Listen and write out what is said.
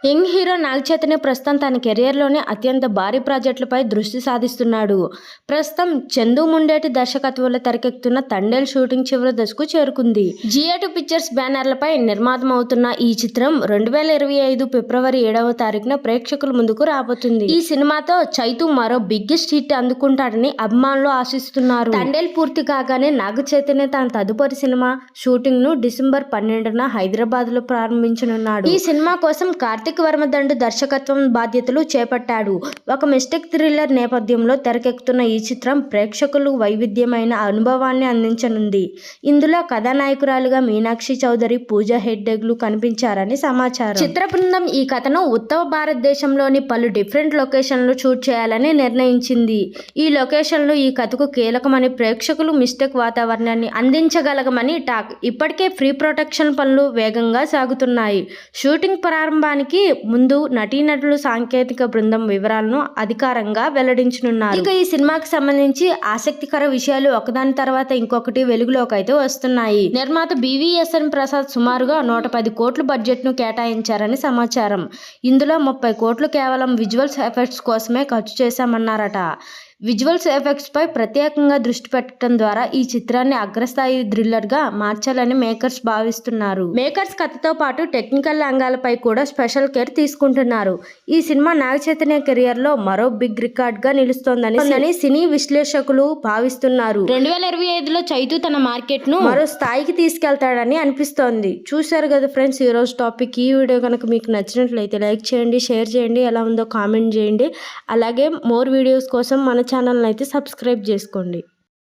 Young hero Naga Chaitanya ప్రస్తుతం తన కెరియర్లోనే అత్యంత భారీ ప్రాజెక్టులపై దృష్టి సాధిస్తున్నాడు. ప్రస్తుతం చందు ముండేటి దర్శకత్వంలో తెరకెక్కుతున్న తండేల్ షూటింగ్ చివరి దశకు చేరుకుంది. జిఏ2 పిక్చర్స్ బ్యానర్లపై నిర్మాతమవుతున్న ఈ చిత్రం 2025 ఫిబ్రవరి 7వ తారీఖున ప్రేక్షకుల ముందుకు రాబోతుంది. ఈ సినిమాతో చైతు మరో బిగ్గెస్ట్ హిట్ అందుకుంటాడని అభిమానులు ఆశిస్తున్నారు. తండేల్ పూర్తి కాగానే నాగ చైతన్య తన తదుపరి సినిమా షూటింగ్ ను డిసెంబర్ 12న హైదరాబాద్ లో ప్రారంభించనున్నాడు. ఈ సినిమా కోసం కార్తిక్ వర్మ దండు దర్శకత్వం బాధ్యతలు చేపట్టాడు. ఒక మిస్టిక్ థ్రిల్లర్ నేపథ్యంలో తెరకెక్కుతున్న ఈ చిత్రం ప్రేక్షకులు వైవిధ్యమైన అనుభవాన్ని అందించనుంది. ఇందులో కథానాయకురాలుగా మీనాక్షి చౌదరి, పూజా హెగ్డేలు కనిపించారని సమాచారం. చిత్ర బృందం ఈ కథను ఉత్తర భారతదేశంలోని పలు డిఫరెంట్ లొకేషన్లు షూట్ చేయాలని నిర్ణయించింది. ఈ లొకేషన్లు ఈ కథకు కీలకమని, ప్రేక్షకులు మిస్టిక్ వాతావరణాన్ని అందించగలగమని టాక్. ఇప్పటికే ప్రీ ప్రొడక్షన్ పనులు వేగంగా సాగుతున్నాయి. షూటింగ్ ప్రారంభానికి ముందు నటీనటులు, సాంకేతిక బృందం వివరాలను అధికారంగా వెల్లడించనున్నారు. ఇక ఈ సినిమాకి సంబంధించి ఆసక్తికర విషయాలు ఒకదాని తర్వాత ఇంకొకటి వెలుగులోకి అయితే వస్తున్నాయి. నిర్మాత బివిఎస్ఎన్ ప్రసాద్ సుమారుగా 110 కోట్ల బడ్జెట్ ను కేటాయించారని సమాచారం. ఇందులో 30 కోట్లు కేవలం విజువల్స్ ఎఫెక్ట్స్ కోసమే ఖర్చు చేశామన్నారట. విజువల్స్ ఎఫెక్ట్స్ పై ప్రత్యేకంగా దృష్టి పెట్టడం ద్వారా ఈ చిత్రాన్ని అగ్రస్థాయి థ్రిల్లర్ గా మార్చాలని మేకర్స్ భావిస్తున్నారు. మేకర్స్ కథతో పాటు టెక్నికల్ రంగాలపై కూడా స్పెషల్ కేర్ తీసుకుంటున్నారు. ఈ సినిమా నాగ చైతన్య కెరియర్ లో మరో బిగ్ రికార్డ్ గా నిలుస్తోందని సినీ విశ్లేషకులు భావిస్తున్నారు. 2025లో చైతు తన మార్కెట్ ను మరో స్థాయికి తీసుకెళ్తాడని అనిపిస్తోంది. చూశారు కదా ఫ్రెండ్స్, ఈ రోజు టాపిక్. ఈ వీడియో కనుక మీకు నచ్చినట్లయితే లైక్ చేయండి, షేర్ చేయండి, ఎలా ఉందో కామెంట్ చేయండి. అలాగే మోర్ వీడియోస్ కోసం మన ఛానల్ని అయితే సబ్స్క్రైబ్ చేసుకోండి.